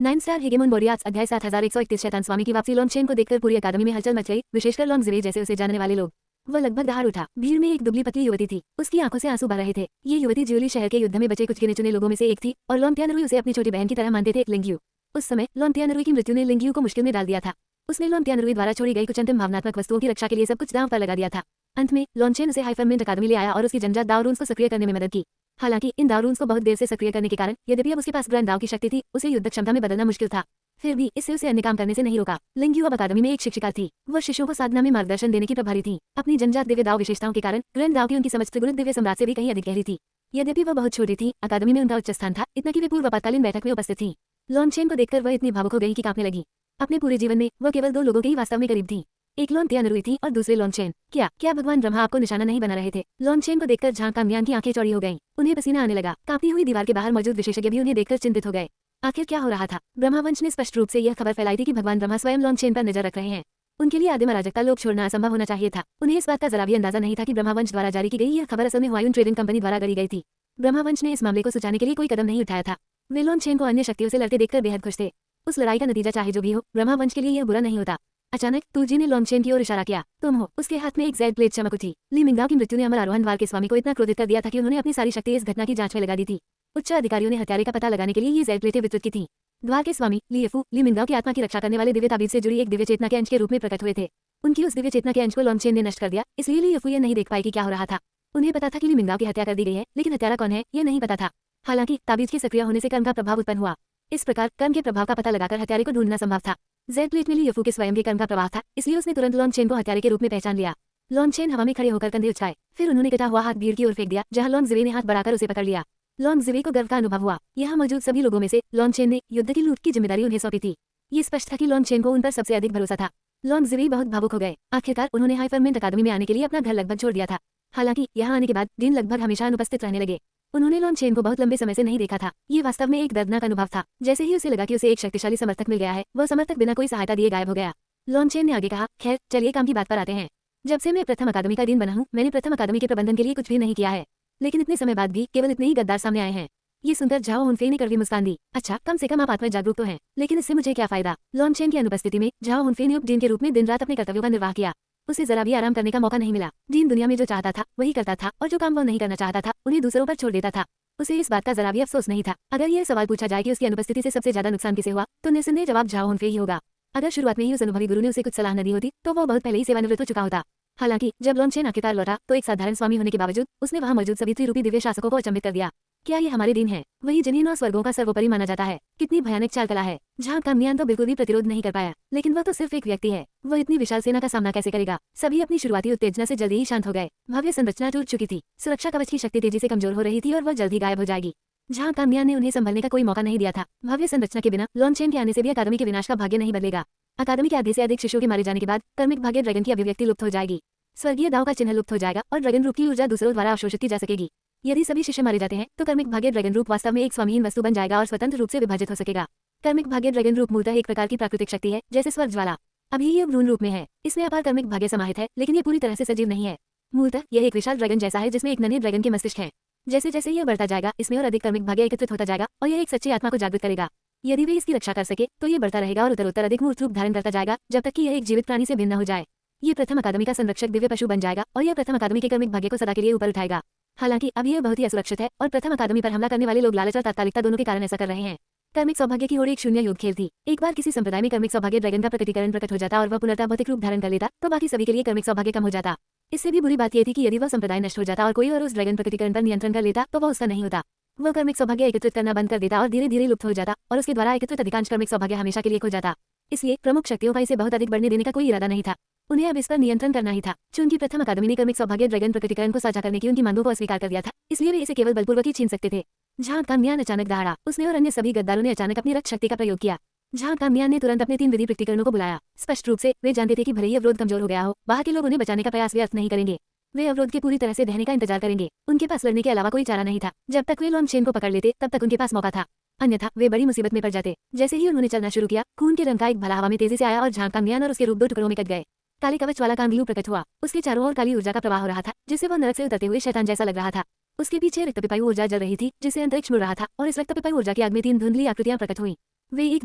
9 star हेगेमोन बोरियाट्स अध्याय 7131 शैतान स्वामी की वापसी। लॉन्चेन को देखकर पूरी अकादमी में हलचल मच गई, विशेषकर लॉन्गजिवे जैसे उसे जानने वाले लोग। वह लगभग दहाड़ उठा। भीड़ में एक दुबली पतली युवती थी, उसकी आंखों से आंसू बह रहे थे। ये युवती ज्यूली शहर के युद्ध में बचे कुछ गिने चुने लोगों में से एक थी और लोन्टियानरुई उसे अपनी छोटी बहन की तरह मानते थे। लिंग्यू। उस समय लोन्टियानरुई की मृत्यु ने लिंग्यू को मुश्किल में डाल दिया था। उसने लोन्टियानरुई द्वारा छोड़ी गई कुछ अंतिम भावनात्मक वस्तुओं की रक्षा के लिए सब कुछ दांव पर लगा दिया था। अंत में लॉन्चेन उसे हाइफरमेंट अकादमी ले आया और उसकी जन्मजात दाव रून्स को सक्रिय करने में मदद की। हालांकि इन दाव रून्स को बहुत देर से सक्रिय करने के कारण, यद्यपि अब उसके पास ग्रैंड दाव की शक्ति थी, उसे युद्ध क्षमता में बदलना मुश्किल था। फिर भी इससे उसे अन्य काम करने से नहीं रोका। लिंग्यू अब अकादमी में एक शिक्षिका थी। वह शिष्यों को साधना में मार्गदर्शन देने की प्रभारी थी। अपनी जन्मजात दिव्य दाव विशेषताओं के कारण ग्रैंड दाव की उनकी समझ त्रिगुणित दिव्य सम्राट से भी कहीं अधिक गहरी थी। यद्यपि वह बहुत छोटी थी, अकादमी में उनका उच्च स्थान था, इतना कि वे पूर्व आपातकालीन बैठक में उपस्थित थी। लॉन्चेन को देखकर वह इतनी भावुक हो गई कि कांपने लगी। अपने पूरे जीवन में वह केवल 2 लोगों के ही वास्तव में करीब थी। एक लोन्टियानरुई थी और दूसरे लॉन्चेन। क्या भगवान ब्रह्मा आपको निशाना नहीं बना रहे थे? लॉन्चेन को देखकर झांग कांगमियान की आंखें चौड़ी हो गईं। उन्हें पसीना आने लगा। कांपती हुई दीवार के बाहर मौजूद विशेषज्ञ भी उन्हें देखकर चिंतित हो गए। आखिर क्या हो रहा था? ब्रह्मावंश ने स्पष्ट रूप से यह खबर फैलाई थी कि भगवान ब्रह्मा स्वयं लॉन्चेन पर नजर रख रहे हैं। उनके लिए आदिम अराजकता लोग छोड़ना असंभव होना चाहिए था। उन्हें इस बात का जरा भी अंदाजा नहीं था कि ब्रह्मावंश द्वारा जारी की गई यह खबर असल में हुआयुन ट्रेडिंग कंपनी द्वारा गढ़ी गई थी। ब्रह्मावंश ने इस मामले को सुलझाने के लिए कोई कदम नहीं उठाया था। वे लॉन्चेन को अन्य शक्तियों से लड़ते देखकर बेहद खुश थे। उस लड़ाई का नतीजा चाहे जो भी हो, ब्रह्मावंश के लिए यह बुरा नहीं होता। अचानक तुलजी ने लॉन्चेन की ओर इशारा किया। तुम हो। उसके हाथ में एक जेड प्लेट चमक उठी। ली मिंगदाओ की मृत्यु ने अमर आरोहण द्वार के स्वामी को इतना क्रोधित कर दिया था कि उन्होंने अपनी सारी शक्ति इस घटना की जांच में लगा दी थी। उच्च अधिकारियों ने हत्यारे का पता लगाने के लिए ये जेड प्लेटें वितरित की थी। द्वार के स्वामी ली मिंगदाओ की आत्मा की रक्षा करने वाले दिव्य ताबीज से जुड़ी एक दिव्य चेतना के अंश के रूप में प्रकट हुए थे। उनकी उस दिव्य चेतना के अंश को लॉन्चेन ने नष्ट कर दिया, इसलिए ली यह नहीं देख पाई कि क्या हो रहा था। उन्हें पता था कि ली मिंगदाओ की हत्या कर दी गई है, लेकिन हत्यारा कौन है यह नहीं पता था। हालांकि ताबीज के सक्रिय होने से कर्म का प्रभाव उत्पन्न हुआ। इस प्रकार कर्म के प्रभाव का पता लगाकर हत्यारे को ढूंढना संभव था। जेड प्लेट में ली के स्वयं के कर्म का प्रभाव था, इसलिए उसने तुरंत लॉन्चेन को हत्यारे के रूप में पहचान लिया। लॉन्चेन हवा में खड़े होकर कंधे उछाए, फिर उन्होंने कटा हुआ हाथ भीड़ की ओर फेंक दिया, जहां लॉन्गजिवे ने हाथ बढ़ाकर उसे पकड़ लिया। लॉन्गजिवे को गर्व का अनुभव हुआ। यहाँ मौजूद सभी लोगों में से लॉन्चेन ने युद्ध की लूट की जिम्मेदारी उन्हें सौंपी थी। ये स्पष्ट था कि लॉन्चेन को उन पर सबसे अधिक भरोसा था। लॉन्गजिवे बहुत भावुक हो गए। आखिरकार उन्होंने हाइफरमेंट अकादमी में आने के लिए अपना घर लगभग छोड़ दिया था। हालांकि यहाँ आने के बाद डीन लगभग हमेशा अनुपस्थित रहने लगे। उन्होंने लॉन्चेन को बहुत लंबे समय से नहीं देखा था। ये वास्तव में एक दर्दनाक अनुभव था। जैसे ही उसे लगा कि उसे एक शक्तिशाली समर्थक मिल गया है, वह समर्थक बिना कोई सहायता दिए गायब हो गया। लॉन्चेन ने आगे कहा, खैर चलिए काम की बात पर आते हैं। जब से मैं प्रथम अकादमी का डीन बना हूँ, मैंने प्रथम अकादमी के प्रबंधन के लिए कुछ भी नहीं किया है, लेकिन इतने समय बाद भी केवल इतने ही गद्दार सामने आए हैं। ये सुनकर झाओ हुनफे ने कड़वी मुस्कान दी। अच्छा, कम से कम आप आत्म जागरूक तो हैं, लेकिन इससे मुझे क्या फायदा? लॉन्चेन की अनुपस्थिति में झाओ हुनफे ने उप डीन के रूप में दिन रात अपने कर्तव्यों का निर्वाह किया। उसे जरा भी आराम करने का मौका नहीं मिला। डीन दुनिया में जो चाहता था वही करता था, और जो काम वो नहीं करना चाहता था उन्हें दूसरों पर छोड़ देता था। उसे इस बात का जरा भी अफसोस नहीं था। अगर यह सवाल पूछा जाए कि उसकी अनुपस्थिति से सबसे ज्यादा नुकसान किसे हुआ, तो निस्संदेह जवाब झाओ हुनफे ही होगा। अगर शुरुआत में ही उस अनुभवी गुरु ने उसे कुछ सलाह न दी होती, तो वो बहुत पहले ही सेवानिवृत्त हो चुका होता। हालांकि जब लॉन्चेन आखिरकार लौटा, तो एक साधारण स्वामी होने के बावजूद उसने वहां मौजूद सभी त्रिरूपी दिव्य शासकों को अचंभित कर दिया। क्या ये हमारे दिन है? वही जिन्हें 9 स्वर्गों का सर्वोपरि माना जाता है। कितनी भयानक चाल कला है। झांग कांगमियान तो बिल्कुल भी प्रतिरोध नहीं कर पाया, लेकिन वह तो सिर्फ एक व्यक्ति है। वह इतनी विशाल सेना का सामना कैसे करेगा? सभी अपनी शुरुआती उत्तेजना से जल्दी ही शांत हो गए। भव्य संरचना टूट चुकी थी। सुरक्षा कवच की शक्ति तेजी से कमजोर हो रही थी और वह जल्द ही गायब हो जाएगी। झांग कांगमियान ने उन्हें संभलने का कोई मौका नहीं दिया था। भव्य संरचना के बिना लॉन्चेन के आने से भी अकादमी के विनाश का भाग्य नहीं बदलेगा। अकादमी के आधे से अधिक शिष्यों के मारे जाने के बाद कर्मिक भाग्य ड्रैगन की अभिव्यक्ति लुप्त हो जाएगी। स्वर्गीय दाव का चिन्ह लुप्त हो जाएगा और ड्रैगन रूप की ऊर्जा दूसरों द्वारा अवशोषित की जा सकेगी। यदि सभी शिष्य मारे जाते हैं, तो कर्मिक भाग्य ड्रैगन रूप वास्तव में एक स्वामीहीन वस्तु बन जाएगा और स्वतंत्र रूप से विभाजित हो सकेगा। कर्मिक भाग्य ड्रैगन रूप मूलतः एक प्रकार की प्राकृतिक शक्ति है, जैसे स्वर्ग ज्वाला। अभी ये भ्रूण रूप में है। इसमें अपार कर्मिक भाग्य समाहित है, लेकिन ये पूरी तरह से सजीव नहीं है। मूलतः यह एक विशाल ड्रैगन जैसा है, जिसमें एक नन्हे ड्रैगन के मस्तिष्क है। जैसे जैसे यह बढ़ता जाएगा, इसमें और अधिक कर्मिक भाग्य एकत्रित होता जाएगा और यह एक सच्ची आत्मा को जागृत करेगा। यदि वे इसकी रक्षा कर सके, तो ये बढ़ता रहेगा और उत्तरोत्तर अधिक मूर्त रूप धारण करता जाएगा, जब तक कि यह एक जीवित प्राणी से भिन्न हो जाए। ये प्रथम अकादमी का संरक्षक दिव्य पशु बन जाएगा और यह प्रथम अकादमी के कर्मिक भाग्य को सदा के लिए ऊपर उठाएगा। हालांकि अब यह बहुत ही असुरक्षित है और प्रथम अकादमी पर हमला करने वाले लोग लालच और तात्कालिकता दोनों के कारण ऐसा कर रहे हैं। कर्मिक सौभाग्य की होड़ एक शून्य योग खेल थी। एक बार किसी संप्रदाय में कर्मिक सौभाग्य ड्रैगन का प्रकटीकरण प्रकट हो जाता और वह पुनर्तः भौतिक रूप धारण कर लेता, तो बाकी सभी के लिए कर्मिक सौभाग्य कम हो जाता। इससे भी बुरी बात यह थी कि यदि वह संप्रदाय नष्ट हो जाता और कोई और उस ड्रैगन प्रकटीकरण पर नियंत्रण कर लेता, तो वह उसका नहीं होता। वह कर्मिक सौभाग्य एकत्रित करना बंद कर देता और धीरे धीरे लुप्त हो जाता, और उसके द्वारा एकत्रित अधिकांश कर्मिक सौभाग्य हमेशा के लिए खो जाता। इसलिए प्रमुख शक्तियों का इसे बहुत अधिक बढ़ने देने का कोई इरादा नहीं था। उन्हें अब इस पर नियंत्रण करना ही था। चूंकि प्रथम अकादमी ने कर्मिक सौभाग्य ड्रैगन प्रकटीकरण को साझा करने की उनकी मांगों को अस्वीकार कर दिया था, इसलिए वे इसे केवल बलपूर्वक ही छीन सकते थे। झांग कांगमियान अचानक दहाड़ा। उसने और अन्य सभी गद्दारों ने अचानक अपनी रक्त शक्ति का प्रयोग किया। झांग कांगमियान ने तुरंत अपने 3 विधि प्रकटीकरणों को बुलाया। स्पष्ट रूप से वे जानते थे कि भले ही अवरोध कमजोर हो गया हो, बाहर के लोग उन्हें बचाने का प्रयास व्यर्थ नहीं करेंगे। वे अवरोध के पूरी तरह से ढहने का इंतजार करेंगे। उनके पास लड़ने के अलावा कोई चारा नहीं था। जब तक वे लॉन्चेन को पकड़ लेते, तब तक उनके पास मौका था, अन्यथा वे बड़ी मुसीबत में पड़ जाते। जैसे ही उन्होंने चलना शुरू किया, खून के रंग का एक भला हवा में तेजी से आया और झांग कांगमियान और उसके रूप 2 टुकड़ों में कट गए। काले कवच वाला कांगलू प्रकट हुआ। उसके चारों ओर काली ऊर्जा का प्रवाह हो रहा था, जिससे वह नरक से उतरते हुए शैतान जैसा लग रहा था। उसके पीछे रक्तपिपायु ऊर्जा जल रही थी, जिससे अंतरिक्ष मुड़ रहा था, और इस रक्तपिपायु ऊर्जा की आग में 3 धुंधली आकृतियां प्रकट हुई। वे एक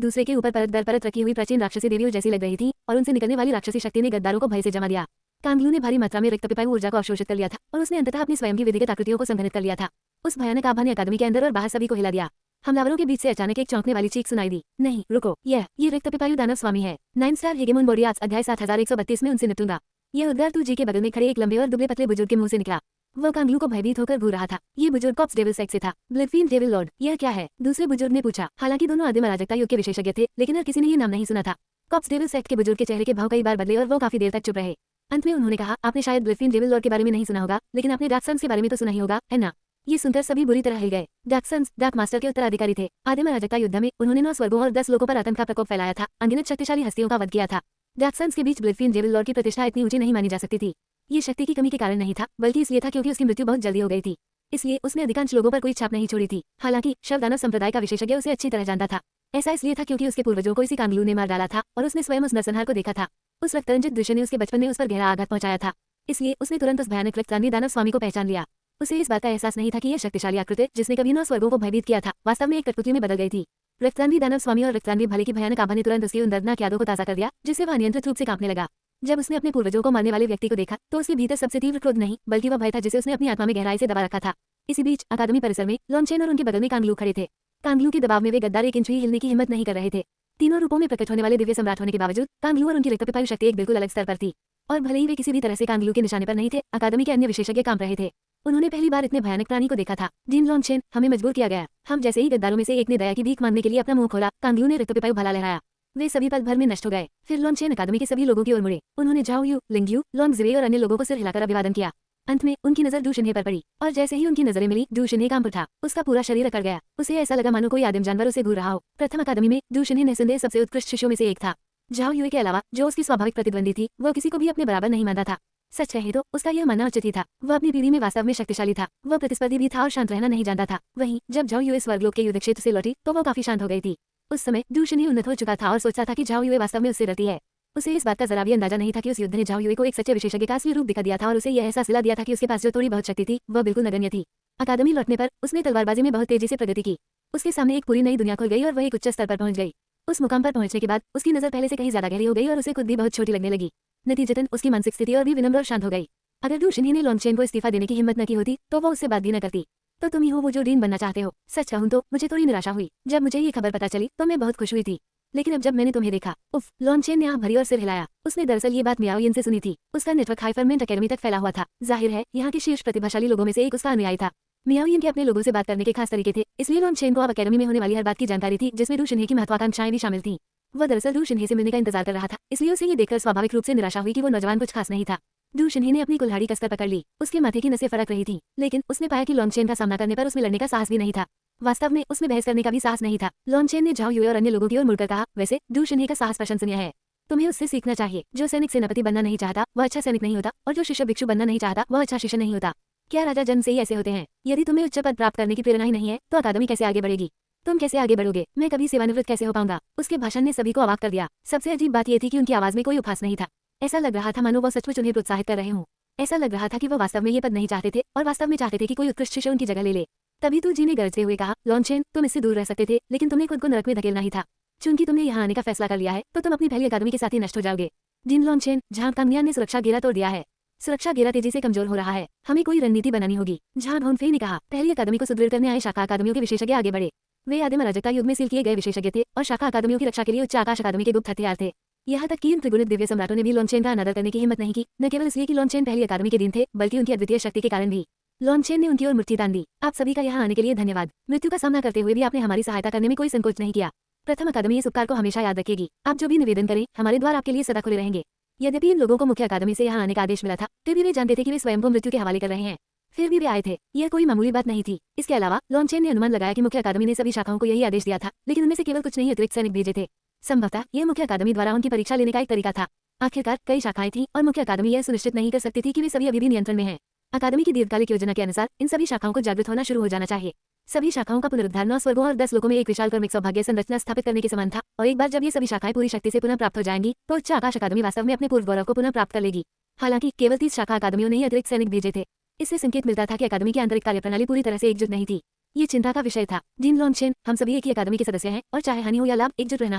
दूसरे के ऊपर परत दर परत रखी हुई प्राचीन राक्षसी देवियों जैसी लग रही थी और उनसे निकलने वाली राक्षसी शक्ति ने गद्दारों को भय से जमा दिया। कांगलू ने भारी मात्रा में रिक्त पिपायु ऊर्जा को अवशोषित कर लिया था और उसने अंततः अपनी स्वयं की विधिगत आकृतियों को संघनित कर लिया था। उस भयानक आभा ने अकादमी के अंदर और बाहर सभी को हिला दिया। हमलावरों के बीच से अचानक एक चौंकने वाली चीख सुनाई दी। नहीं रुको, ये रिक्त पिपायु दानव स्वामी है। 9 स्टार हेगेमोन बोरियास अध्याय 7132 में उनसे निपटूंगा। यह उद्गार तू जी के बगल में खड़े एक लंबे और दुबले पतले बुजुर्ग के मुंह से निकला। वो कांगलू को भयभीत होकर घूर रहा था। ये बुजुर्ग कॉप्स डेविल सेक्स से था। ब्लिडफील्ड डेविल लॉर्ड, यह क्या है? दूसरे बुजुर्ग ने पूछा। हालांकि दोनों आदिम अराजकता युग के विशेषज्ञ थे, लेकिन हर किसी ने ये नाम नहीं सुना था। कॉप्स डेविल सेक्ट के बुजुर्ग के चेहरे के भाव कई बार बदले और वो काफी देर तक चुप रहे। अंत में उन्होंने कहा, आपने शायद ब्लिडफील्ड डेविल लॉर्ड के बारे में नहीं सुना होगा, लेकिन आपने डार्क सन्स के बारे में तो सुना ही होगा, है ना? ये सुनकर सभी बुरी तरह हिल गए। डार्क सन्स डार्क मास्टर के उत्तराधिकारी थे। आदिम अराजकता युद्ध में उन्होंने 9 स्वर्गों और 10 लोगों पर आतंक का प्रकोप फैलाया था, अनगिनत शक्तिशाली हस्तियों का वध किया था। डार्क सन्स के बीच ब्लिडफील्ड डेविल लॉर्ड की प्रतिष्ठा इतनी ऊंची नहीं मानी जा सकती थी। ये शक्ति की कमी के कारण नहीं था, बल्कि इसलिए था क्योंकि उसकी मृत्यु बहुत जल्दी हो गई थी। इसलिए उसने अधिकांश लोगों पर कोई छाप नहीं छोड़ी थी। हालांकि शवदानव संप्रदाय का विशेषज्ञ उसे अच्छी तरह जानता था। ऐसा इसलिए था क्योंकि उसके पूर्वजों को इसी कांगलू ने मार डाला था और उसने स्वयं उस नरसंहार को देखा था। उस रक्तरंजित दृश्य ने उसके बचपन में उस पर गहरा आघात पहुंचाया था। इसलिए उसने तुरंत उस भयानक रक्तदानी दानव स्वामी को पहचान लिया। उसे इस बात का एहसास नहीं था कि यह शक्तिशाली आकृति, जिसने कभी 9 स्वर्गों को भयभीत किया था, वास्तव में एक कठपुतली में बदल गई थी। रक्तदानी दानव स्वामी और रक्तदानी भाले की भयानक आभा ने तुरंत उसकी उन दर्दनाक यादों को ताज़ा कर दिया, जिससे वह अनियंत्रित रूप से कांपने लगा। जब उसने अपने पूर्वजों को मारने वाले व्यक्ति को देखा तो उसके भीतर सबसे तीव्र क्रोध नहीं, बल्कि वह भय था जिसे उसने अपनी आत्मा में गहराई से दबा रखा था। इसी बीच अकादमी परिसर में लॉन्चेन और उनके बगल में कांगलू खड़े थे। कांगलू के दबाव में वे गद्दार एक इंच भी हिलने की हिम्मत नहीं कर रहे थे। तीनों रूपों में प्रकट होने वाले दिव्य सम्राट होने के बावजूद कांगलू और उनकी रिक्त पिपायु शक्ति एक बिल्कुल अलग स्तर पर थी। और भले ही वे किसी भी तरह से कांगलू के निशाने पर नहीं थे, अकादमी के अन्य विशेषज्ञ कांप रहे थे। उन्होंने पहली बार इतने भयानक प्राणी को देखा था। डीन लॉन्चेन, हमें मजबूर किया गया। हम जैसे ही गद्दारों में से एक ने दया की भीख मांगने के लिए अपना मुंह खोला, कांगलू ने रिक्त पिपायु भाला लहराया। वे सभी पल भर में नष्ट हो गए। फिर लॉन्चेन अकादमी के सभी लोगों की ओर मुड़े। उन्होंने झाओ यू, लिंगयू, लॉन्गज़िवे और अन्य लोगों को सिर हिलाकर अभिवादन किया। अंत में उनकी नजर डू शिन्हे पर पड़ी और जैसे ही उनकी नजरें मिली, डू शिन्हे कांप उठा। उसका पूरा शरीर अकड़ गया। उसे ऐसा लगा मानो कोई आदिम जानवर उसे घूर रहा हो। प्रथम अकादमी में डू शिन्हे निस्संदेह सबसे उत्कृष्ट शिष्यों में से एक था। झाओ यूए के अलावा जो उसकी स्वाभाविक प्रतिद्वंदी थी, वो किसी को भी अपने बराबर नहीं मानता था। सच कहे तो उसका यह मानना उचित ही था। वह अपनी पीढ़ी में वास्तव में शक्तिशाली था। वह प्रतिस्पर्धी भी था और शांत रहना नहीं जानता था। वहीं जब झाओ यूए स्वर्गलोक के युद्ध क्षेत्र से लौटी तो वो काफी शांत हो गई थी। उस समय डू शिन्हे उन्नत हो चुका था और सोचता था कि झाओ यूए वास्तव में उससे डरती है। उसे इस बात का जरा भी अंदाजा नहीं था कि उस युद्ध ने झाओ यूए को एक सच्चे विशेषज्ञ का असली रूप दिखा दिया था और उसे यह एहसास दिला दिया था कि उसके पास जो थोड़ी बहुत शक्ति थी वह बिल्कुल नगण्य थी। अकादमी लौटने पर उसने तलवारबाजी में बहुत तेजी से प्रगति की। उसके सामने एक पूरी नई दुनिया खुल गई और वह एक उच्च स्तर पर पहुंच गई। उस मुकाम पर पहुंचने के बाद उसकी नजर पहले से कहीं ज्यादा गहरी हो गई और उसे खुद भी बहुत छोटी लगने लगी। नतीजतन उसकी मानसिक स्थिति और भी विनम्र और शांत हो गई। अगर डू शिन्हे ने लॉन्चेन को इस्तीफा देने की हिम्मत न की होती तो वो उससे बात भी न करती। तो तुम ही हो वो जो डीन बनना चाहते हो। सच कहूं तो मुझे थोड़ी निराशा हुई। जब मुझे ये खबर पता चली तो मैं बहुत खुश हुई थी, लेकिन अब जब मैंने तुम्हें देखा, उफ। लॉन्चेन ने आंख भरी और सिर हिलाया। उसने दरअसल ये बात मियाओ यिन से सुनी थी। उसका नेटवर्क हाइफरमेंट अकेडमी तक फैला हुआ था। जाहिर है यहाँ के शीर्ष प्रतिभाशाली लोगों में से एक उसका अनुयायी था। मियाओ यिन के अपने लोगों से बात करने के खास तरीके थे, इसलिए लॉन्चेन को अब अकेडमी में होने वाली हर बात की जानकारी थी, जिसमें डू शिन्हे की महत्वाकांक्षाएं भी शामिल थीं। वह दरअसल डू शिन्हे से मिलने का इंतजार कर रहा था, इसलिए उसे ये देखकर स्वाभाविक रूप से निराशा हुई कि वो नौजवान कुछ खास नहीं था। डू शिन्हे ने अपनी कुल्हाड़ी कसकर पकड़ ली। उसके माथे की नसें फरक रही थीं, लेकिन उसने पाया कि लॉन्चेन का सामना करने पर उसमें लड़ने का साहस भी नहीं था। वास्तव में उसमें बहस करने का भी साहस नहीं था। लॉन्चेन ने झाओ यूए और अन्य लोगों की ओर मुड़कर कहा, वैसे डू शिन्हे का साहस प्रशंसनीय है। तुम्हें उससे सीखना चाहिए। जो सैनिक सेनापति बनना नहीं चाहता वह अच्छा सैनिक नहीं होता, और जो शिष्य भिक्षु बनना नहीं चाहता वह अच्छा शिष्य नहीं होता। क्या राजा जन्म से ही ऐसे होते हैं? यदि तुम्हें उच्च पद प्राप्त करने की प्रेरणा ही नहीं है तो अकादमी कैसे आगे बढ़ेगी? तुम कैसे आगे बढ़ोगे? मैं कभी सेवानिवृत्त कैसे हो पाऊंगा? उसके भाषण ने सभी को अवाक कर दिया। सबसे अजीब बात यह थी कि उनकी आवाज में कोई उपहास नहीं था। ऐसा लग रहा था मानो वो सचमुच उन्हें प्रोत्साहित कर रहे हों। ऐसा लग रहा था कि वो वास्तव में ये पद नहीं चाहते थे और वास्तव में चाहते थे कि कोई उत्कृष्ट शिष्य उनकी जगह ले ले। तभी तू जी ने गरजते हुए कहा, लॉन्चेन, तुम इससे दूर रह सकते थे, लेकिन तुमने खुद को नरक में धकेलना ही था। चूंकि तुमने यहाँ आने का फैसला कर लिया है तो तुम अपनी पहली अकादमी के साथ ही नष्ट हो जाओगे। जिन लॉन्चेन, झांग कांगनियान ने सुरक्षा घेरा तोड़ दिया है। सुरक्षा घेरा तेजी से कमजोर हो रहा है। हमें कोई रणनीति बनानी होगी। झांग होनफे ने कहा। पहली अकादमी को सुदृढ़ करने आए शाखा अकादमियों के विशेषज्ञ आगे बढ़े। वे आदिम अराजकता युग में सील किए गए विशेषज्ञ थे और शाखा अकादमियों की रक्षा के लिए उच्च आकाश अकादमी के गुप्त हथियार थे। यहाँ तक कि इन त्रिगुणित दिव्य सम्राटों ने भी लॉन्चेन का अनादर करने की हिम्मत नहीं की, न केवल इसलिए कि लॉन्चेन पहली अकादमी के दिन थे, बल्कि उनकी अद्वितीय शक्ति के कारण भी। लॉन्चेन ने उनकी ओर मुट्ठी तान दी। आप सभी का यहाँ आने के लिए धन्यवाद। मृत्यु का सामना करते हुए भी आपने हमारी सहायता करने में कोई संकोच नहीं किया। प्रथम अकादमी इस उपकार को हमेशा याद रखेगी। आप जो भी निवेदन करें, हमारे द्वार आपके लिए सदा खुले रहेंगे। यद्यपि इन लोगों को मुख्य अकादमी से यहाँ आने का आदेश मिला था, तो भी वे जानते थे कि वे स्वयं को मृत्यु के हवाले कर रहे हैं। फिर भी वे आए थे। यह कोई मामूली बात नहीं थी। इसके अलावा लॉन्चेन ने अनुमान लगाया कि मुख्य अकादमी ने सभी शाखाओं को यही आदेश दिया था, लेकिन उनमें से केवल कुछ नहीं अतिरिक्त सैनिक भेजे थे। संभवतः यह मुख्य अकादमी द्वारा उनकी परीक्षा लेने का एक तरीका था। आखिरकार कई शाखाएं थीं और मुख्य अकादमी यह सुनिश्चित नहीं कर सकती थी कि वे सभी अभी भी नियंत्रण में हैं। अकादमी की दीर्घकालिक योजना के अनुसार इन सभी शाखाओं को जागृत होना शुरू हो जाना चाहिए। सभी शाखाओं का पुनरुद्धार 9 स्वर्गों और 10 लोकों में एक विशाल कर्मिक सौभाग्य संरचना स्थापित करने के समान था, और एक बार जब ये सभी शाखाएं पूरी शक्ति से पुनः प्राप्त हो जाएंगी तो उच्च आकाश अकादमी वास्तव में अपने पूर्व गौरव को पुनः प्राप्त कर लेगी। हालांकि केवल 30 शाखा अकादमियों ने ही अतिरिक्त सैनिक भेजे थे। इससे संकेत मिलता था कि अकादमी की आंतरिक कार्यप्रणाली पूरी तरह से एकजुट नहीं थी। ये चिंता का विषय था। जीन लॉन्चेन, हम सभी एक ही अकादमी के सदस्य हैं और चाहे हानि हो या लाभ, एकजुट रहना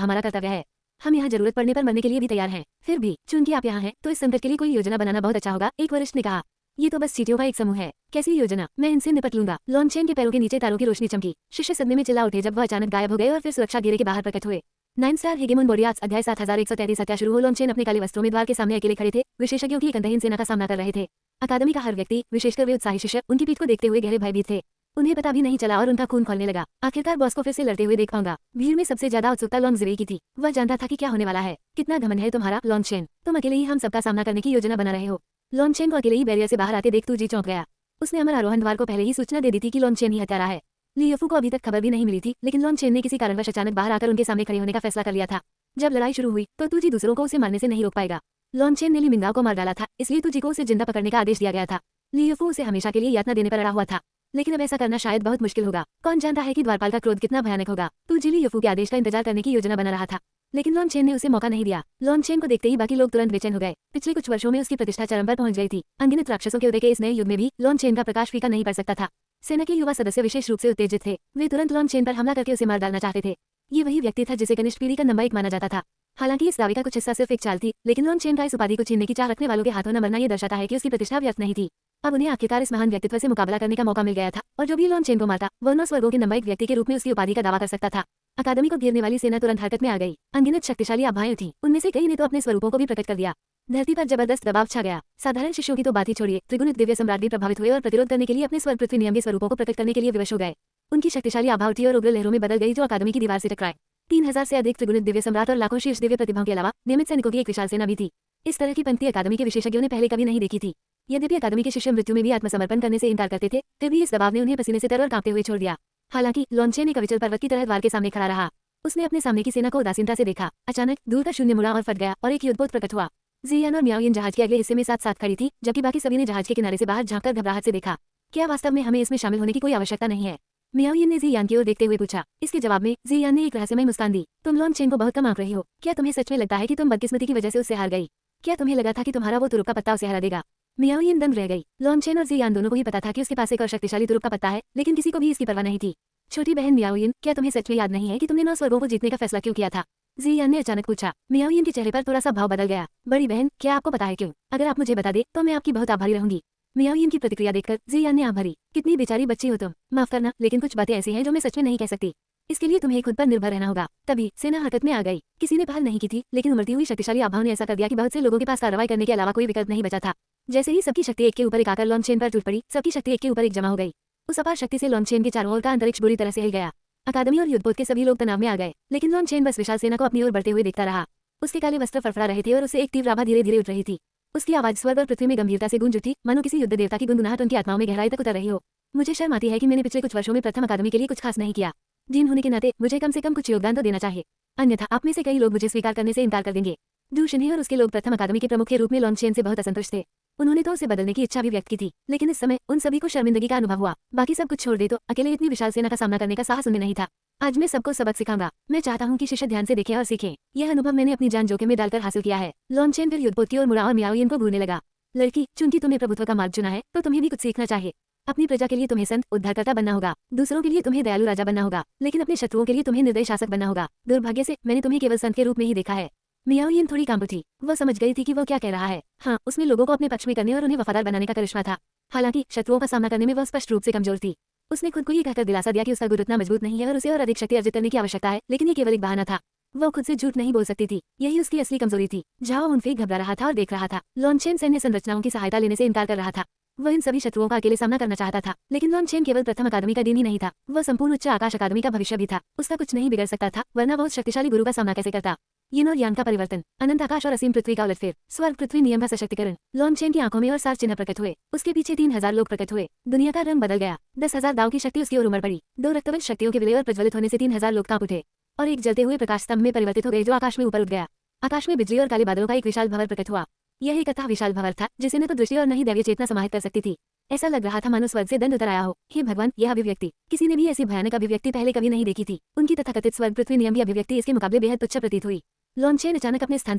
हमारा कर्तव्य है। हम यहाँ जरूरत पड़ने पर मरने के लिए भी तैयार हैं। फिर भी चूंकि आप यहाँ हैं तो इस संकट के लिए कोई योजना बनाना बहुत अच्छा होगा, एक वरिष्ठ ने कहा। ये तो बस चीटियों का एक समूह है। कैसी योजना? मैं इनसे निपट लूंगा। लॉन्चेन के पैरों के नीचे तारों की रोशनी चमकी। शिष्य सदमे में चिल्ला उठे जब वह अचानक गायब हो गए और फिर सुरक्षा घेरे के बाहर प्रकट हुए। 9 स्टार हेगेमोन बोरियाट्स अध्याय 7133 हत्या शुरू हो। लॉन्चेन अपने काले वस्त्रों में द्वार के सामने अकेले खड़े थे, विशेषज्ञों की एक अंतहीन सेना का सामना कर रहे थे। अकादमी का हर व्यक्ति, विशेषकर वे उत्साही शिष्य, उनकी पीठ को देखते हुए गहरे भयभीत थे। उन्हें पता भी नहीं चला और उनका खून खौलने लगा। आखिरकार बॉस को फिर से लड़ते हुए देख पाऊंगा। भीड़ में सबसे ज्यादा उत्सुकता लॉन्गज़वे की थी। वह जानता था कि क्या होने वाला है। कितना घमंड है तुम्हारा लॉन्चेन, तुम अकेले ही हम सबका सामना करने की योजना बना रहे हो। लॉन्चेन को अकेले ही बैरियर से बाहर आते देख तूजी चौंक गया। उसने अमर आरोहण द्वार को पहले ही सूचना दे दी थी कि लॉन्चेन ही हत्यारा है। लियोफू को अभी तक खबर भी नहीं मिली थी, लेकिन लॉन्चेन ने किसी कारणवश अचानक बाहर आकर उनके सामने खड़े होने का फैसला कर लिया था। जब लड़ाई शुरू हुई तो तूजी दूसरों को उसे मारने से नहीं रोक पाएगा। लॉन्चेन ने ली मिंगाओ को मार डाला था, इसलिए तूजी को उसे जिंदा पकड़ने का आदेश दिया गया था। लियोफू उसे हमेशा के लिए यातना देने पर अड़ा हुआ था, लेकिन अब ऐसा करना शायद बहुत मुश्किल होगा। कौन जानता है कि द्वारपाल का क्रोध कितना भयानक होगा। तूजी लियोफू के आदेश का इंतजार करने की योजना बना रहा था, लेकिन लॉन्चेन ने उसे मौका नहीं दिया। लॉन्चेन को देखते ही बाकी लोग तुरंत बेचैन हो गए। पिछले कुछ वर्षों में उसकी प्रतिष्ठा चरम पर पहुंच गई थी। अनगिनत राक्षसों के उदय के इस नए युग में भी लॉन्चेन का प्रकाश फीका नहीं पड़ सकता था। सेना के युवा सदस्य विशेष रूप से उत्तेजित थे। वे तुरंत लॉन्चेन पर हमला करके उसे मार डालना चाहते थे। ये वही व्यक्ति था जिसे कनिष्ठ पीढ़ी का नंबर 1 माना जाता था। हालांकि इस दावे का कुछ हिस्सा सिर्फ एक चाल थी, लेकिन लॉन्चेन का इस उपाधि को छीनने की चाह रखने वालों के हाथों न मरना ये दर्शाता है कि उसकी प्रतिष्ठा व्यर्थ नहीं थी। अब उन्हें आखिरकार इस महान व्यक्तित्व से मुकाबला करने का मौका मिल गया था, और जो भी लॉन्चेन को मारता वह 9 स्वर्गों के नंबर 1 व्यक्ति के रूप में उसकी उपाधि का दावा कर सकता था। अकादमी को घेरने वाली सेना तुरंत हरकत में आ गई। अनगिनत शक्तिशाली आभाएं थी, उनमें से कई ने तो अपने स्वरूपों को भी प्रकट कर दिया। धरती पर जबरदस्त दबाव छा गया। साधारण शिष्यों की तो बात ही छोड़िए, त्रिगुणित दिव्य सम्राट भी प्रभावित हुए और प्रतिरोध करने के लिए अपने स्वर्ग पृथ्वी नियम के स्वरूपों को प्रकट करने के लिए विवश हो गए। उनकी शक्तिशाली आभा उठी और उग्र लहरों में बदल गई जो अकादमी की दीवार से टकराए। 3000 से अधिक त्रिगुणित दिव्य सम्राट और लाखों शीर्ष दिव्य प्रतिभाओं के अलावा नियमित सैनिकों की एक विशाल सेना भी थी। इस तरह की पंक्ति अकादमी के विशेषज्ञों ने पहले कभी नहीं देखी थी। यद्यपि अकादमी के शिष्य मृत्यु में भी आत्मसमर्पण करने से इनकार करते थे, फिर भी इस दबाव ने उन्हें पसीने से तर और कांपते हुए छोड़ दिया। हालांकि लॉन्चेन एक अविचल पर्वत की तरह द्वार के सामने खड़ा रहा। उसने अपने सामने की सेना को उदासीनता से देखा। अचानक दूर का शून्य मुड़ा और फट गया और एक युद्धपोत प्रकट हुआ। जियान और मियाओयिन जहाज के अगले हिस्से में साथ साथ खड़ी थी, जबकि बाकी सभी ने जहाज के किनारे से बाहर झांककर घबराहट से देखा। क्या वास्तव में हमें इसमें शामिल होने की कोई आवश्यकता नहीं है? मियाओयिन ने जियान की ओर देखते हुए पूछा। इसके जवाब में जियान ने एक रहस्यमय मुस्कान दी। तुम लॉन्चेन को बहुत कम आंक रही हो। क्या तुम्हें सच में लगता है कि तुम बदकिस्मती की वजह से उससे हार गई? क्या तुम्हें लगा था कि तुम्हारा वो तुरुप का पत्ता उसे हरा देगा? मियाओयिन दंग रह गई। लॉन्चेन और जियान दोनों को ही पता था कि उसके पास एक और शक्तिशाली तुरुप का पत्ता है, लेकिन किसी को भी इसकी परवाह नहीं थी। छोटी बहन मियाओयिन, क्या तुम्हें सच में याद नहीं है कि तुमने 9 स्वर्गों को जीतने का फैसला क्यों किया था? जियान ने अचानक पूछा। मियाओयिन के चेहरे पर थोड़ा सा भाव बदल गया। बड़ी बहन, क्या आपको पता है क्यों? अगर आप मुझे बता दे तो मैं आपकी बहुत आभारी रहूंगी। मियाओयिन की प्रतिक्रिया देखकर जियान ने आंख भरी। कितनी बेचारी बच्ची हो तुम। माफ करना, लेकिन कुछ बातें ऐसी हैं जो मैं सच में नहीं कह सकती। इसके लिए तुम्हें खुद पर निर्भर रहना होगा। तभी सेना हरकत में आ गई। किसी ने पहल नहीं की थी, लेकिन उमड़ती हुई शक्तिशाली आभाओं ने ऐसा कर दिया कि बहुत से लोगों के पास कार्रवाई करने के अलावा कोई विकल्प नहीं बचा था। जैसे ही सबकी शक्ति एक के ऊपर एक आकर लॉन्चेन पर टूट पड़ी, सबकी शक्ति एक के ऊपर एक जमा हो गई। उस अपार शक्ति से लॉन्चेन के चारों ओर का अंतरिक्ष बुरी तरह से हिल गया। अकादमी और युद्धपोत के सभी लोग तनाव में आ गए, लेकिन लॉन्चेन बस विशाल सेना को अपनी ओर बढ़ते हुए देखता रहा। उसके काले वस्त्र फड़फड़ा रहे थे और उससे एक तीव्र आभा धीरे धीरे उठ रही थी। उसकी आवाज स्वर्ग और पृथ्वी में गंभीरता से गूंज उठी, मानो किसी युद्ध देवता की गुनगुनाहट उनकी आत्माओं में गहराई तक उतर रही हो। मुझे शर्म आती है कि मैंने पिछले कुछ वर्षों में प्रथम अकादमी के लिए कुछ खास नहीं किया। जीन होने के नाते मुझे कम से कम कुछ योगदान तो देना चाहिए, अन्यथा आप में से कई लोग मुझे स्वीकार करने से इनकार कर देंगे। डू शिन्हे और उसके लोग प्रथम अकादमी के प्रमुख के रूप में लॉन्चेन से बहुत असंतुष्ट थे। उन्होंने तो उसे बदलने की इच्छा भी व्यक्त की थी, लेकिन इस समय उन सभी को शर्मिंदगी का अनुभव हुआ। बाकी सब कुछ छोड़ दे तो अकेले इतनी विशाल सेना का सामना करने का साहस उन्हें नहीं था। आज मैं सबको सबक सिखाऊंगा। मैं चाहता हूँ कि शिष्य ध्यान से देखें और सीखें। यह अनुभव मैंने अपनी जान जोखिम में डालकर हासिल किया है। लॉन्चेन फिर युद्धपोत की ओर मुड़ा और मियाओयिन को घूरने लगा। लड़की, चूंकि तुमने प्रभुत्व का मार्ग चुना है तो तुम्हें भी कुछ सीखना चाहिए। अपनी प्रजा के लिए तुम्हें संत उद्धारकर्ता बनना होगा, दूसरों के लिए तुम्हें दयालु राजा बनना होगा, लेकिन अपने शत्रुओं के लिए तुम्हें निर्दयी शासक बनना होगा। दुर्भाग्य से मैंने तुम्हें केवल संत के रूप में ही देखा है। मियाओयिन थोड़ी कांप उठी। वह समझ गई थी कि वह क्या कह रहा है। हाँ, उसमें लोगों को अपने पक्ष में करने और उन्हें वफादार बनाने का करिश्मा था। हालांकि शत्रुओं का सामना करने में वह स्पष्ट रूप से कमजोर थी। उसने खुद को ये कहकर दिलासा दिया कि उसका गुरु इतना मजबूत नहीं है और उसे और अधिक शक्ति अर्जित करने की आवश्यकता है, लेकिन ये केवल एक बहाना था। वह खुद से झूठ नहीं बोल सकती थी, यही उसकी असली कमजोरी थी। झाओ हुनफेई घबरा रहा था और देख रहा था। लॉन्चेन सैन्य संरचनाओं की सहायता लेने से इनकार कर रहा था। वह इन सभी शत्रुओं का अकेले सामना करना चाहता था, लेकिन लॉन्चेन केवल प्रथम अकादमी का डीन ही नहीं था, वह संपूर्ण उच्च आकाश अकादमी का भविष्य भी था। उसका कुछ नहीं बिगड़ सकता था, वरना वह उस शक्तिशाली गुरु का सामना कैसे करता। यिन और यान का परिवर्तन, अनंत आकाश और असीम पृथ्वी का उलटफेर, स्वर्ग पृथ्वी नियम का सशक्तिकरण। लॉन्चेन की आंखों में और सार चिन्ह प्रकट हुए। उसके पीछे 3000 लोग प्रकट हुए। दुनिया का रंग बदल गया। 10,000 दाव की शक्ति उसकी ओर उमड़ पड़ी। 2 रक्तवंश शक्तियों के विलय और प्रज्वलित होने से 3000 लोग कांप उठे और एक जलते हुए प्रकाश स्तंभ में परिवर्तित हो गए जो आकाश में ऊपर उठ गया। आकाश में बिजली और काले बादलों का एक विशाल भंवर प्रकट हुआ। यह एक अथाह विशाल भंवर था जिसे न तो दृष्टि और न ही दैवीय चेतना समाहित कर सकती थी। ऐसा लग रहा था मानो स्वर्ग से दंड उतर आया हो। हे भगवान, यह अभिव्यक्ति, किसी ने भी ऐसी भयानक अभिव्यक्ति पहले कभी नहीं देखी थी। उनकी तथाकथित स्वर्ग पृथ्वी नियम की अभिव्यक्ति इसके मुकाबले बेहद तुच्छ प्रतीत हुई। लॉन्चेन अचानक अपने स्थान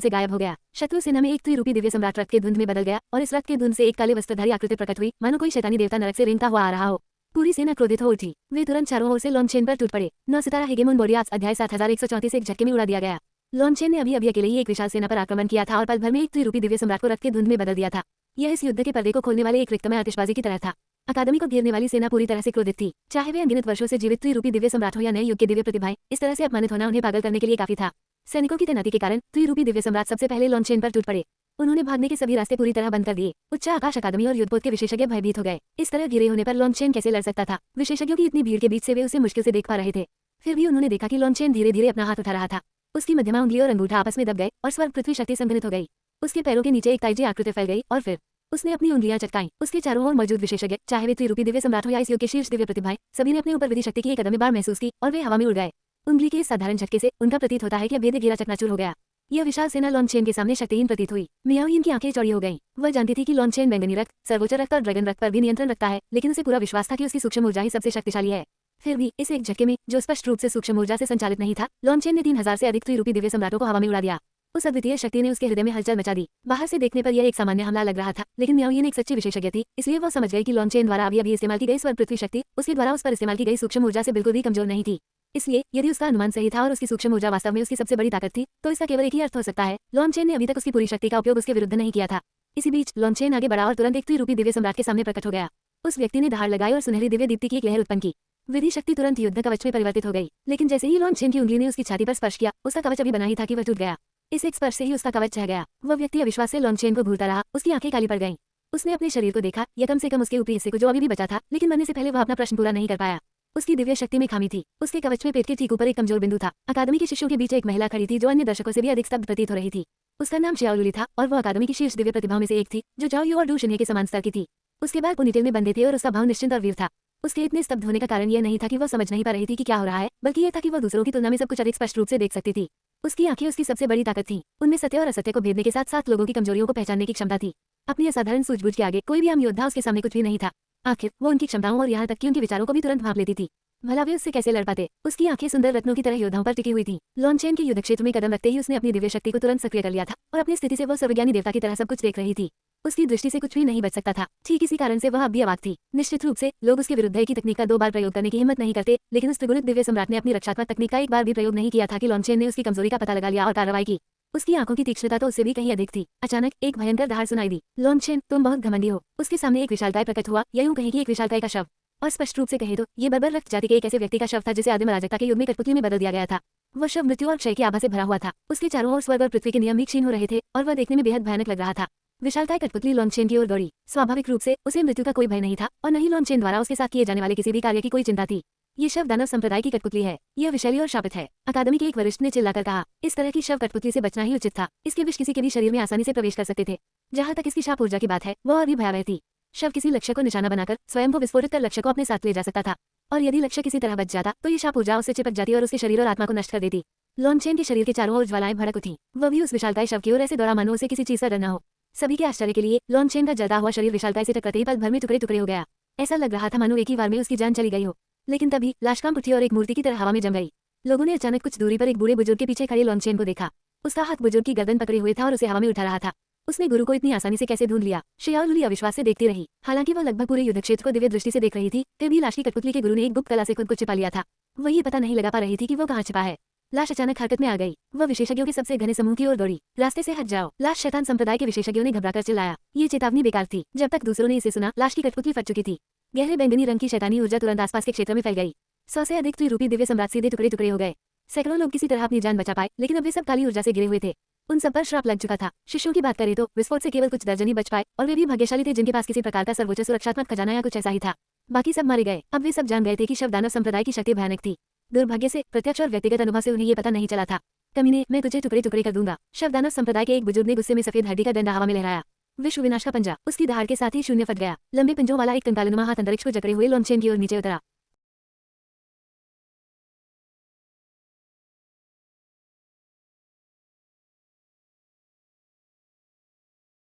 से गायब हो गया। शत्रु सेना में एक त्रिरूपी दिव्य सम्राट रथ के धुंध में बदल गया और इस रथ के धुंध से एक काले वस्त्रधारी आकृति प्रकट हुई, मानो कोई शैतानी देवता नरक से रेंगता हुआ आ रहा हो। पूरी सेना क्रोधित हो उठी। वे तुरंत चारों ओर से लॉन्चेन पर टूट पड़े। 9 सितारा हेगेमोन बोरियास अध्याय 7134 एक झटके में उड़ा दिया गया। लॉन्चेन ने अभी अभी अकेले ही एक विशाल सेना पर आक्रमण किया था और पल भर में एक त्रिरूपी दिव्य सम्राट को रक्त के धुंध में बदल दिया था। यह इस युद्ध के पर्दे को खोलने वाले एक रिक्तमय आतिशबाजी की तरह था। अकादमी को घेरने वाली सेना पूरी तरह से क्रोधित थी। चाहे वे अनगिनत वर्षों से जीवित त्रिरूपी दिव्य सम्राट हो या नए युग के दिव्य प्रतिभाएं, इस तरह से अपमानित होना उन्हें पागल करने के लिए काफी था। सैनिकों की तैनाती के कारण त्रिरूपी दिव्य सम्राट सबसे पहले लॉन्चेन पर टूट पड़े। उन्होंने भागने के सभी रास्ते पूरी तरह बंद कर दिए। उच्च आकाश अकादमी और युद्धपोत के विशेषज्ञ भयभीत हो गए। इस तरह घिरे होने पर लॉन्चेन कैसे लड़ सकता था? विशेषज्ञों की इतनी भीड़ के बीच से वे उसे मुश्किल से देख पा रहे थे। फिर भी उन्होंने देखा कि लॉन्चेन धीरे धीरे अपना हाथ उठा रहा था। उसकी मध्यमा उंगली और अंगूठा आपस में दब गए और स्वर्ग पृथ्वी शक्ति संघनित हो गई। उसके पैरों के नीचे एक ताइजी आकृति फैल गई और फिर उसने अपनी उंगलियां चटकाईं। उसके चारों ओर मौजूद विशेषज्ञ, चाहे वे त्रिरूपी दिव्य सम्राट हो या इस युग के शीर्ष दिव्य प्रतिभाएं, सभी ने अपने ऊपर विधि शक्ति की एक अदम्य बाढ़ महसूस की और वे हवा में उड़ गए। उंगली के इस साधारण झटके से उनका प्रतीत होता है कि भेद घेरा चकनाचूर हो गया। यह विशाल सेना लॉन्चेन के सामने शक्तिहीन प्रतीत हुई। मियाओयिन की आंखें चौड़ी हो गईं। वह जानती थी कि लॉन्चेन बैंगनी रक्त, सर्वोच्च रक्त और ड्रैगन रक्त पर भी नियंत्रण रखता है, लेकिन उसे पूरा विश्वास था कि उसकी सूक्ष्म ऊर्जा ही सबसे शक्तिशाली है। फिर भी इस एक झटके में, जो स्पष्ट रूप से सूक्ष्म ऊर्जा से संचालित नहीं था, लॉन्चेन ने 3000 से अधिक त्रिरूपी दिव्य सम्राटों को हवा में उड़ा दिया। उस अद्वितीय शक्ति ने उसके हृदय में हलचल मचा दी। बाहर से देखने पर यह एक सामान्य हमला लग रहा था, लेकिन मियाओयिन एक सच्ची विशेषज्ञ थी, इसलिए वह समझ गई कि लॉन्चेन द्वारा अभी इस्तेमाल की गई स्वर्ग पृथ्वी शक्ति उसके द्वारा उस पर इस्तेमाल की गई सूक्ष्म ऊर्जा से बिल्कुल भी कमजोर नहीं थी। इसलिए यदि उसका अनुमान सही था और उसकी सूक्ष्म ऊर्जा वास्तव में उसकी सबसे बड़ी ताकत थी, तो इसका केवल एक ही अर्थ हो सकता है, लॉन्चेन ने अभी तक उसकी पूरी शक्ति का उपयोग उसके विरुद्ध नहीं किया था। इसी बीच लॉन्चेन आगे बढ़ा और तुरंत एक त्रिरूपी दिव्य सम्राट के सामने प्रकट हो गया। उस व्यक्ति ने दहाड़ लगाई और सुनहरी दिव्य दीप्ति की एक लहर उत्पन्न की। विधि शक्ति तुरंत युद्ध कवच में परिवर्तित हो गई, लेकिन जैसे ही लॉन्चेन की उंगली ने उसकी छाती पर स्पर्श किया, उसका कवच अभी बना ही था कि वह टूट गया। इस एक स्पर्श से ही उसका कवच चह गया। वह व्यक्ति अविश्वास से लॉन्चेन को घूरता रहा। उसकी आंखें काली पड़ गईं। उसने अपने शरीर को देखा, या कम से कम उसके ऊपरी हिस्से को जो अभी भी बचा था, लेकिन मरने से पहले वह अपना प्रश्न पूरा नहीं कर पाया। उसकी दिव्य शक्ति में खामी थी। उसके कवच में पेट के ठीक ऊपर एक कमजोर बिंदु था। अकादमी के शिष्यों के बीच एक महिला खड़ी थी जो अन्य दर्शकों से भी अधिक स्तब्ध प्रतीत हो रही थी। उसका नाम शियाओलुली था और वह अकादमी की शीर्ष दिव्य प्रतिभाओं में से एक थी, जो जाओ यू और डू शिन्हे के समान स्तर की थी। उसके बाल पोनीटेल में बंधे थे और उसका भाव निश्चिंत और वीर था। उसके इतने स्तब्ध होने का कारण यह नहीं था कि वह समझ नहीं पा रही थी कि क्या हो रहा है, बल्कि यह था कि वह दूसरों की तुलना में सब कुछ अधिक स्पष्ट रूप से देख सकती थी। उसकी आंखें उसकी सबसे बड़ी ताकत थीं। उनमें सत्य और असत्य को भेदने के साथ साथ लोगों की कमजोरियों को पहचानने की क्षमता थी। अपनी असाधारण सूझबूझ के आगे कोई भी आम योद्धा उसके सामने कुछ भी नहीं था। आखिर वो उनकी क्षमताओं और यहाँ तक कि उनके विचारों को भी तुरंत भांप लेती थी। भला वे उससे कैसे लड़ पाते? उसकी आंखें सुंदर रत्नों की तरह योद्धाओं पर टिकी हुई थीं। लॉन्चेन के युद्ध क्षेत्र में कदम रखते ही उसने अपनी दिव्य शक्ति को तुरंत सक्रिय कर लिया था और अपनी स्थिति से वह सर्वज्ञानी देवता की तरह सब कुछ देख रही थी। उसकी दृष्टि से कुछ भी नहीं बच सकता था। ठीक इसी कारण से वह अब भी अवाक थी। निश्चित रूप से लोग उसके विरुद्ध की तकनीक का 2 बार प्रयोग करने की हिम्मत नहीं करते, लेकिन उस त्रिगुणित दिव्य सम्राट ने अपनी रक्षात्मक तकनीक का एक बार भी प्रयोग नहीं किया था कि लॉन्चेन ने उसकी कमजोरी का पता लगा लिया और कार्रवाई की। उसकी आंखों की तीक्ष्णता तो उससे भी कहीं अधिक थी। अचानक एक भयंकर दहाड़ सुनाई दी। लॉन्चेन, तुम बहुत घमंडी हो। उसके सामने एक विशालकाय प्रकट हुआ, या यूं कहें कि एक विशालकाय का शव। और स्पष्ट रूप से कहे तो ये बर्बर रक्त जाति के एक ऐसे व्यक्ति का शव था जिसे आदिम अराजकता के युग में कठपुतली में बदल दिया गया था। वह शव मृत्यु और क्षय की आभा से भरा हुआ था। उसके चारों ओर स्वर्ग और पृथ्वी के नियम भी क्षीण हो रहे थे और वह देखने में बेहद भयानक लग रहा था। विशालकाय कठपुतली लॉन्चेन की ओर दौड़ी। स्वाभाविक रूप से उसे मृत्यु का कोई भय नहीं था और न ही लॉन्चेन द्वारा उसके साथ किए जाने वाले किसी भी कार्य की कोई चिंता थी। ये शव दानव संप्रदाय की कठपुतली है। यह विषैली और शापित है। अकादमी के एक वरिष्ठ ने चिल्लाकर कहा, इस तरह की शव कठपुतली से बचना ही उचित था। इसके विष किसी के भी शरीर में आसानी से प्रवेश कर सकते थे। जहाँ तक इसकी शाप ऊर्जा की बात है, वह और भी भयावह थी। शव किसी लक्ष्य को निशाना बनाकर स्वयं को विस्फोटित कर लक्ष्य को अपने साथ ले जा सकता था, और यदि लक्ष्य किसी तरह बच जाता तो ये शाप ऊर्जा उससे चिपक जाती और उसके शरीर और आत्मा को नष्ट कर देती। लॉन्चेन के शरीर के चारों ओर ज्वालाएं भड़क उठी। वह भी उस विशालकाय शव की ओर ऐसे दौड़ा मानो उसे किसी चीज का डर न हो। सभी के आश्चर्य के लिए लॉन्चेन का जलता हुआ शरीर विशालकाय से टकराते ही पल भर में टुकड़े टुकड़े हो गया। ऐसा लग रहा था मानो एक ही बार में उसकी जान चली गई हो। लेकिन तभी लाश कांप उठी और एक मूर्ति की तरह हवा में जम गई। लोगों ने अचानक कुछ दूरी पर एक बूढ़े बुजुर्ग के पीछे खड़े लॉन्चेन को देखा। उसका हाथ बुजुर्ग की गर्दन पकड़े हुए था और उसे हवा में उठा रहा था। उसने गुरु को इतनी आसानी से कैसे ढूंढ लिया? शियाओलुली अविश्वास से देखती रही। हालांकि वह लगभग पूरे युद्ध क्षेत्र को दिव्य दृष्टि से देख रही थी, फिर भी लाश की कठपुतली के गुरु ने एक गुप्त कला से खुद को छिपा लिया था। वह ये पता नहीं लगा पा रही थी कि वो कहाँ छिपा है। लाश अचानक हरकत में आ गई। वह विशेषज्ञों के सबसे घने समूह की ओर दौड़ी। रास्ते से हट जाओ। लाश शैतान संप्रदाय के विशेषज्ञों ने घबराकर चिल्लाया। ये चेतावनी बेकार थी। जब तक दूसरों ने इसे सुना, लाश की कठपुतली फट चुकी थी। गहरे बैंगनी रंग की शैतानी ऊर्जा तुरंत आसपास के क्षेत्र में फैल गई। 100 से अधिक त्रिरूपी दिव्य सम्राट सीधे टुकड़े टुकड़े हो गए। सैकड़ों लोग किसी तरह अपनी जान बचा पाए, लेकिन अब वे सब काली ऊर्जा से गिरे हुए थे। उन सब पर श्राप लग चुका था। शिष्यों की बात करें तो विस्फोट से केवल कुछ दर्जन ही बच पाए, और वे भी भाग्यशाली थे जिनके पास किसी प्रकार का सर्वोच्च सुरक्षात्मक खजाना या कुछ ऐसा ही था। बाकी सब मारे गए। अब वे सब जान गए थे कि शव दानव संप्रदाय की शक्ति भयानक थी। दुर्भाग्य से प्रत्यक्ष और व्यक्तिगत अनुभव से उन्हें ये पता नहीं चला था। कमीने, मैं तुझे टुकड़े टुकड़े कर दूंगा। शव दानव संप्रदाय के एक बुजुर्ग ने गुस्से में सफेद हड्डी का डंडा हवा में लहराया। विश्व विनाश का पंजा। उसकी दहाड़ के साथ ही शून्य फट गया। लंबे पंजों वाला एक कंकालनुमा हाथ अंतरिक्ष को जकड़े हुए लॉन्चेन की ओर नीचे उतरा।